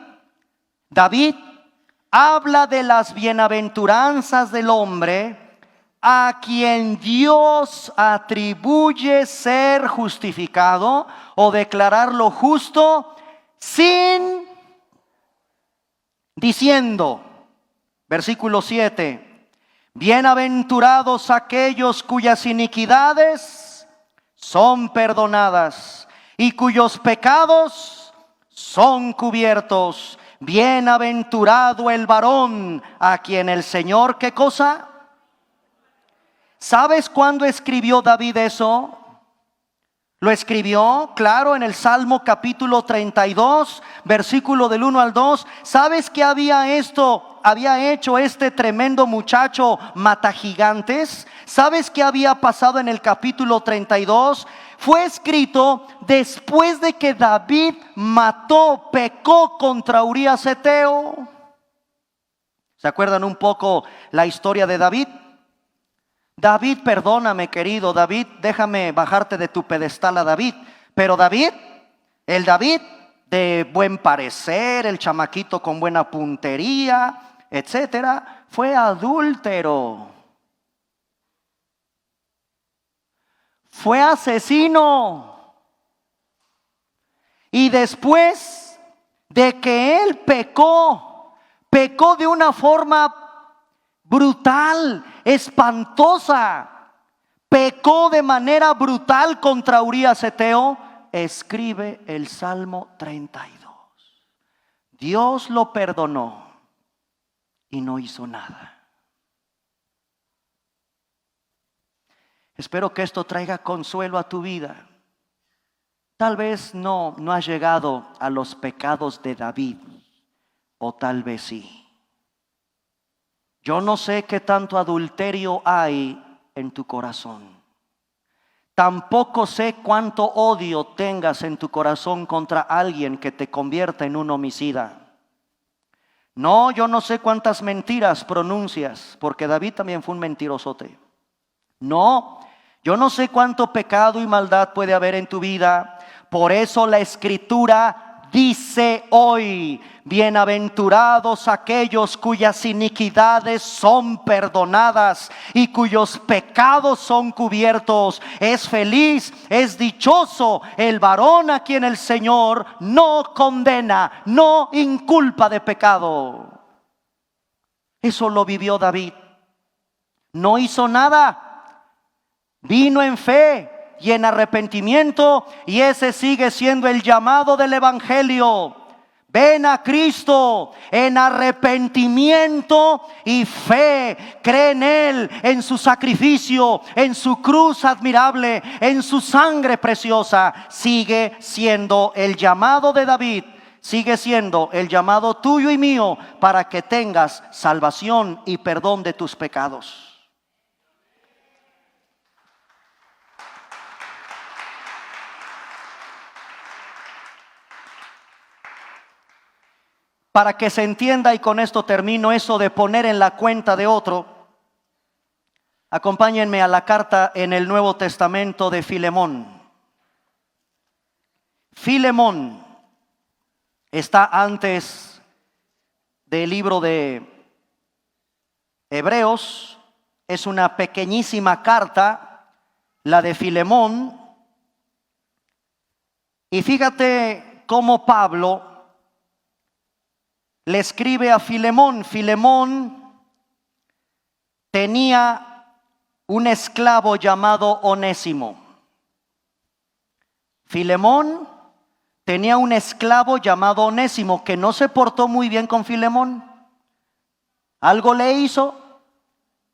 habla de las bienaventuranzas del hombre a quien Dios atribuye ser justificado o declararlo justo sin diciendo, versículo 7, bienaventurados aquellos cuyas iniquidades son perdonadas y cuyos pecados son cubiertos. Bienaventurado el varón a quien el Señor, ¿qué cosa? ¿Sabes cuándo escribió David eso? Lo escribió, claro, en el Salmo capítulo 32, versículo del 1 al 2. ¿Sabes qué había hecho este tremendo muchacho matagigantes? ¿Sabes qué había pasado en el capítulo 32? Fue escrito después de que David pecó contra Urías Eteo. ¿Se acuerdan un poco la historia de David? David, perdóname querido David, déjame bajarte de tu pedestal a David. Pero el David de buen parecer, el chamaquito con buena puntería, etcétera, fue adúltero. Fue asesino. Y después de que él pecó de una forma brutal, espantosa, pecó de manera brutal contra Urías Eteo, escribe el Salmo 32. Dios lo perdonó y no hizo nada. Espero que esto traiga consuelo a tu vida. Tal vez no has llegado a los pecados de David, o tal vez sí. Yo no sé qué tanto adulterio hay en tu corazón. Tampoco sé cuánto odio tengas en tu corazón contra alguien que te convierta en un homicida. No, yo no sé cuántas mentiras pronuncias, porque David también fue un mentirosote. No, yo no sé cuánto pecado y maldad puede haber en tu vida. Por eso la Escritura dice hoy, bienaventurados aquellos cuyas iniquidades son perdonadas y cuyos pecados son cubiertos. Es feliz, es dichoso el varón a quien el Señor no condena, no inculpa de pecado. Eso lo vivió David. No hizo nada, vino en fe y en arrepentimiento, y ese sigue siendo el llamado del Evangelio. Ven a Cristo en arrepentimiento y fe. Cree en Él, en su sacrificio, en su cruz admirable, en su sangre preciosa. Sigue siendo el llamado de David. Sigue siendo el llamado tuyo y mío para que tengas salvación y perdón de tus pecados. Para que se entienda, y con esto termino, eso de poner en la cuenta de otro, acompáñenme a la carta en el Nuevo Testamento de Filemón. Filemón está antes del libro de Hebreos. Es una pequeñísima carta, la de Filemón. Y fíjate cómo Pablo le escribe a Filemón. Filemón tenía un esclavo llamado Onésimo. Filemón tenía un esclavo llamado Onésimo que no se portó muy bien con Filemón. Algo le hizo,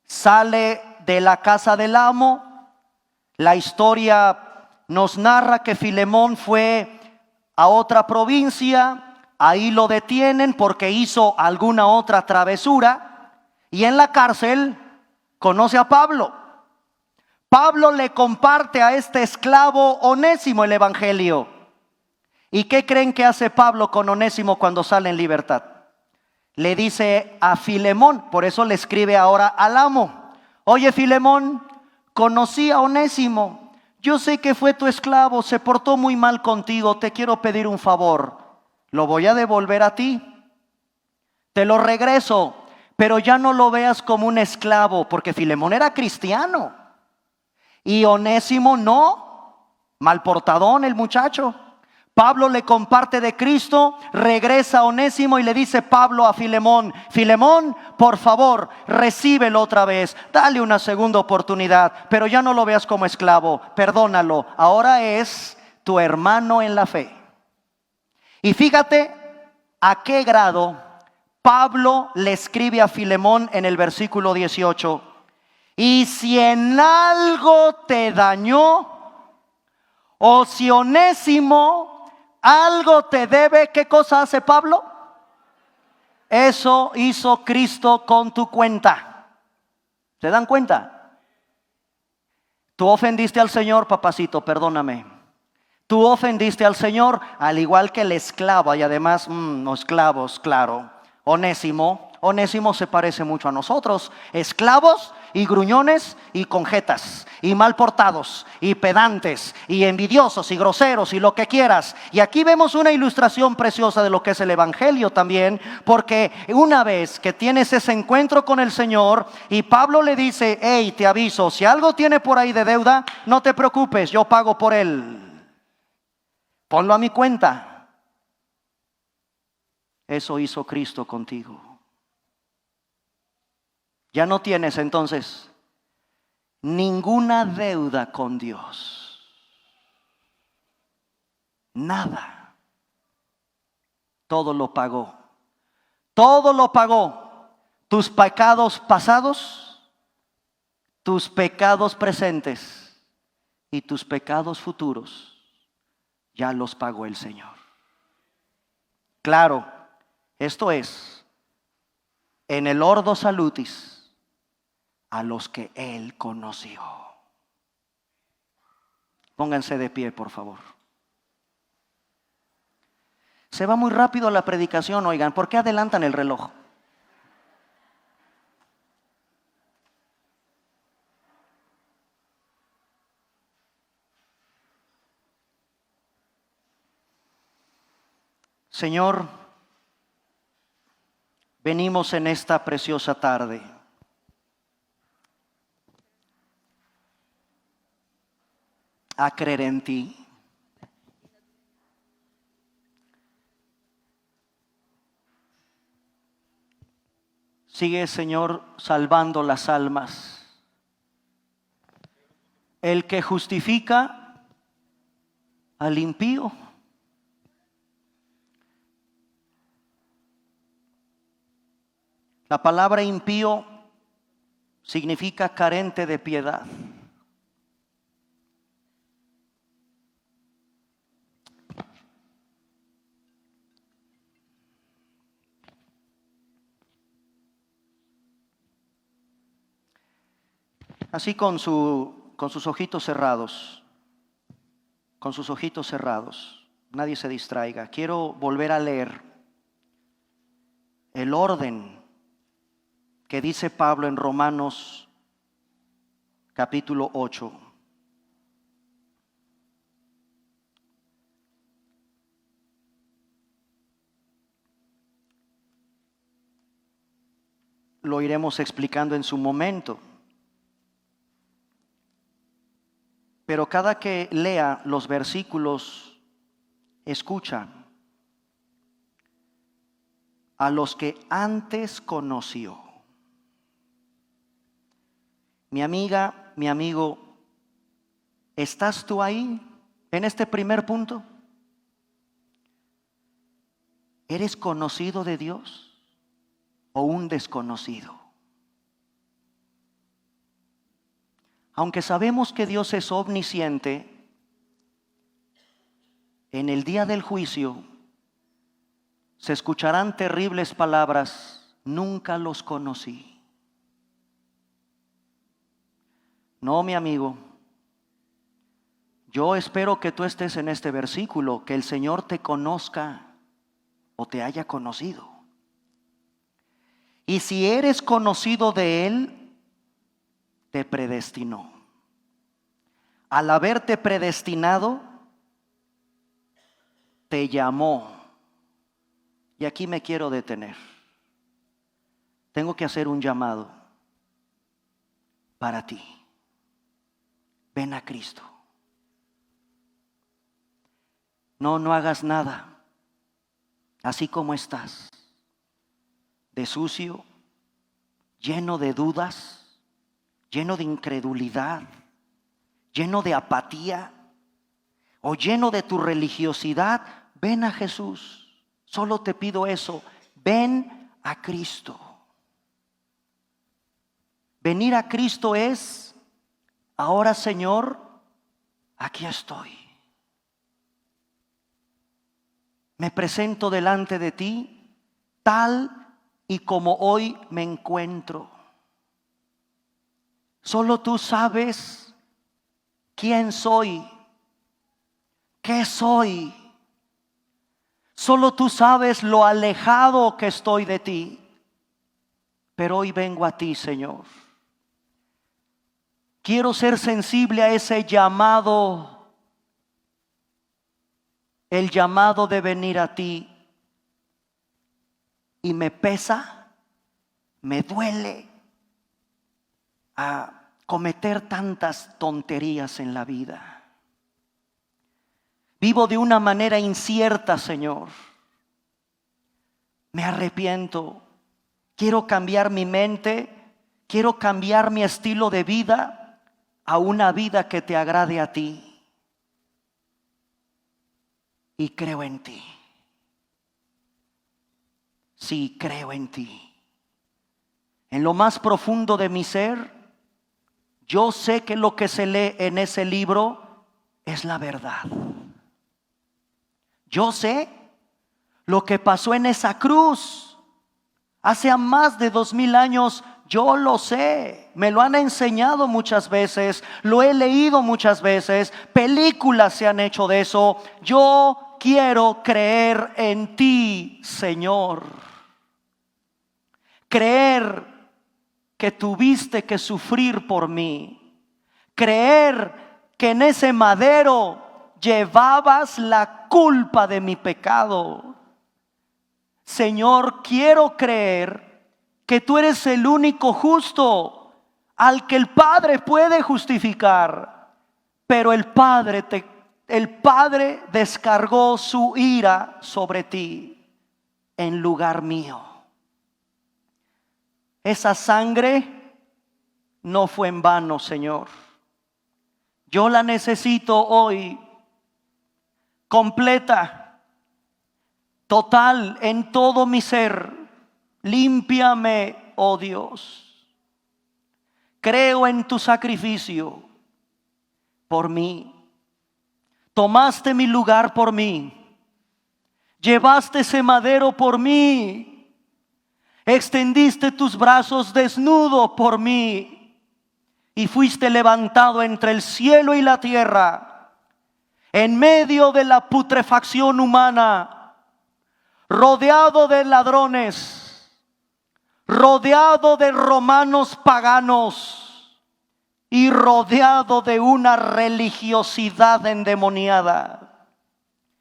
sale de la casa del amo. La historia nos narra que Filemón fue a otra provincia. Ahí lo detienen porque hizo alguna otra travesura, y en la cárcel conoce a Pablo. Pablo le comparte a este esclavo Onésimo el evangelio. ¿Y qué creen que hace Pablo con Onésimo cuando sale en libertad? Le dice a Filemón, por eso le escribe ahora al amo: oye Filemón, conocí a Onésimo, yo sé que fue tu esclavo, se portó muy mal contigo, te quiero pedir un favor. Lo voy a devolver a ti, te lo regreso, pero ya no lo veas como un esclavo, porque Filemón era cristiano y Onésimo no, mal portadón el muchacho. Pablo le comparte de Cristo, regresa Onésimo y le dice Pablo a Filemón: Filemón, por favor, recíbelo otra vez, dale una segunda oportunidad, pero ya no lo veas como esclavo, perdónalo, ahora es tu hermano en la fe. Y fíjate a qué grado Pablo le escribe a Filemón en el versículo 18: y si en algo te dañó, o si Onésimo algo te debe, ¿qué cosa hace Pablo? Eso hizo Cristo con tu cuenta. ¿Se dan cuenta? Tú ofendiste al Señor, papacito, perdóname. Tú ofendiste al Señor, al igual que el esclavo, y además, los esclavos, claro. Onésimo se parece mucho a nosotros, esclavos y gruñones y conjetas y mal portados y pedantes y envidiosos y groseros y lo que quieras. Y aquí vemos una ilustración preciosa de lo que es el evangelio también, porque una vez que tienes ese encuentro con el Señor y Pablo le dice: hey, te aviso, si algo tiene por ahí de deuda, no te preocupes, yo pago por él, ponlo a mi cuenta. Eso hizo Cristo contigo. Ya no tienes entonces ninguna deuda con Dios. Nada. Todo lo pagó. Todo lo pagó. Tus pecados pasados, tus pecados presentes y tus pecados futuros, ya los pagó el Señor. Claro, esto es en el ordo salutis a los que Él conoció. Pónganse de pie, por favor. Se va muy rápido la predicación, oigan, ¿por qué adelantan el reloj? Señor, venimos en esta preciosa tarde a creer en ti. Sigue, Señor, salvando las almas. El que justifica al impío. La palabra impío significa carente de piedad. Así con sus ojitos cerrados, con sus ojitos cerrados, nadie se distraiga. Quiero volver a leer el orden que dice Pablo en Romanos capítulo 8. Lo iremos explicando en su momento. Pero cada que lea los versículos, escucha: a los que antes conoció. Mi amiga, mi amigo, ¿estás tú ahí en este primer punto? ¿Eres conocido de Dios o un desconocido? Aunque sabemos que Dios es omnisciente, en el día del juicio se escucharán terribles palabras: nunca los conocí. No, mi amigo, yo espero que tú estés en este versículo, que el Señor te conozca o te haya conocido. Y si eres conocido de Él, te predestinó. Al haberte predestinado, te llamó. Y aquí me quiero detener. Tengo que hacer un llamado para ti. Ven a Cristo. No, no hagas nada. Así como estás, de sucio, lleno de dudas, lleno de incredulidad, lleno de apatía o lleno de tu religiosidad, ven a Jesús. Solo te pido eso, ven a Cristo. Venir a Cristo es, ahora Señor, aquí estoy. Me presento delante de ti tal y como hoy me encuentro. Solo tú sabes quién soy, qué soy. Solo tú sabes lo alejado que estoy de ti. Pero hoy vengo a ti, Señor. Quiero ser sensible a ese llamado, el llamado de venir a ti. Y me pesa, me duele a cometer tantas tonterías en la vida. Vivo de una manera incierta, Señor. Me arrepiento. Quiero cambiar mi mente, quiero cambiar mi estilo de vida a una vida que te agrade a ti. Y creo en ti. Sí, creo en ti. En lo más profundo de mi ser, yo sé que lo que se lee en ese libro es la verdad. Yo sé lo que pasó en esa cruz hace más de 2000 años. Yo lo sé, me lo han enseñado muchas veces, lo he leído muchas veces, películas se han hecho de eso. Yo quiero creer en ti, Señor. Creer que tuviste que sufrir por mí. Creer que en ese madero llevabas la culpa de mi pecado. Señor, quiero creer que tú eres el único justo al que el Padre puede justificar. Pero el Padre descargó su ira sobre ti en lugar mío. Esa sangre no fue en vano, Señor. Yo la necesito hoy, completa, total, en todo mi ser. Límpiame, oh Dios. Creo en tu sacrificio por mí. Tomaste mi lugar por mí. Llevaste ese madero por mí. Extendiste tus brazos desnudo por mí y fuiste levantado entre el cielo y la tierra, en medio de la putrefacción humana, rodeado de ladrones, rodeado de romanos paganos y rodeado de una religiosidad endemoniada.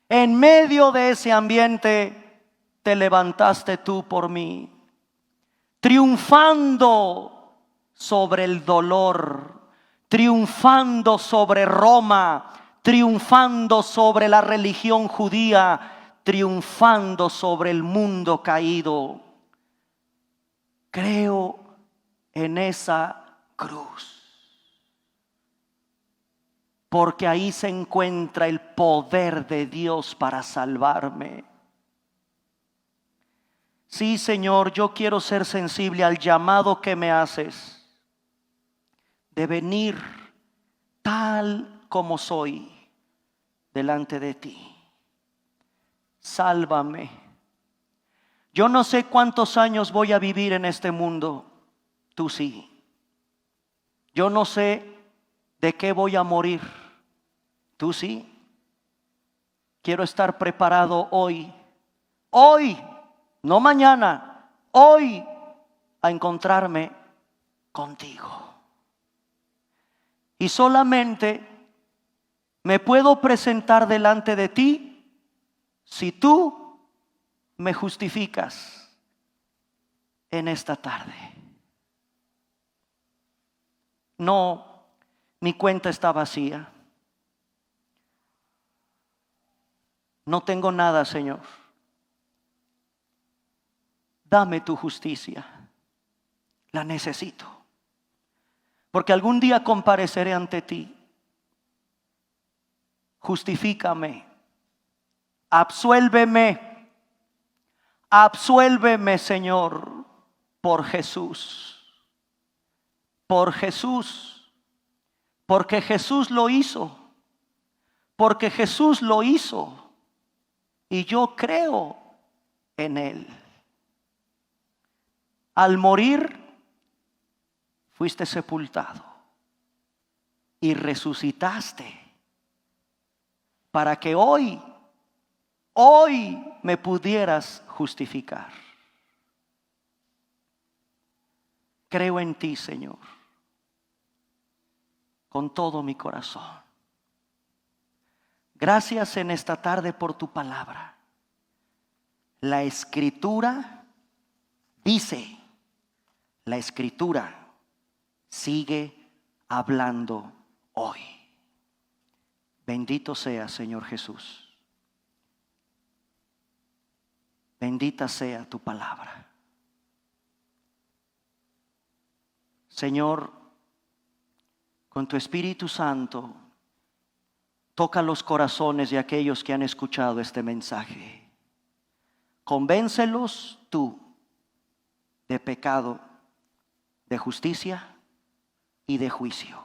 En medio de ese ambiente te levantaste tú por mí, triunfando sobre el dolor, triunfando sobre Roma, triunfando sobre la religión judía, triunfando sobre el mundo caído. Creo en esa cruz, porque ahí se encuentra el poder de Dios para salvarme. Sí, Señor, yo quiero ser sensible al llamado que me haces de venir tal como soy delante de ti. Sálvame. Yo no sé cuántos años voy a vivir en este mundo, tú sí. Yo no sé de qué voy a morir, tú sí. Quiero estar preparado hoy, no mañana, hoy, a encontrarme contigo. Y solamente me puedo presentar delante de ti si tú me justificas en esta tarde. No, mi cuenta está vacía. No tengo nada, Señor. Dame tu justicia. La necesito. Porque algún día compareceré ante ti. Justifícame. Absuélveme. Absuélveme, Señor, por Jesús. Por Jesús. Porque Jesús lo hizo. Porque Jesús lo hizo. Y yo creo en Él. Al morir, fuiste sepultado y resucitaste para que hoy me pudieras justificar. Creo en ti, Señor, con todo mi corazón. Gracias en esta tarde por tu palabra. La Escritura dice, la Escritura sigue hablando hoy. Bendito sea, Señor Jesús. Bendita sea tu palabra. Señor, con tu Espíritu Santo, toca los corazones de aquellos que han escuchado este mensaje. Convéncelos tú de pecado, de justicia y de juicio.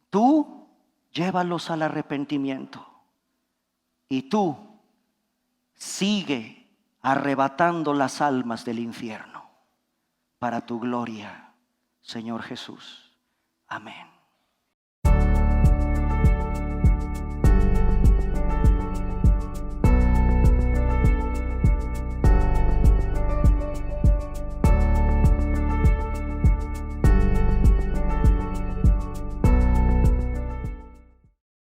Tú llévalos al arrepentimiento y tú sigue arrebatando las almas del infierno para tu gloria, Señor Jesús. Amén.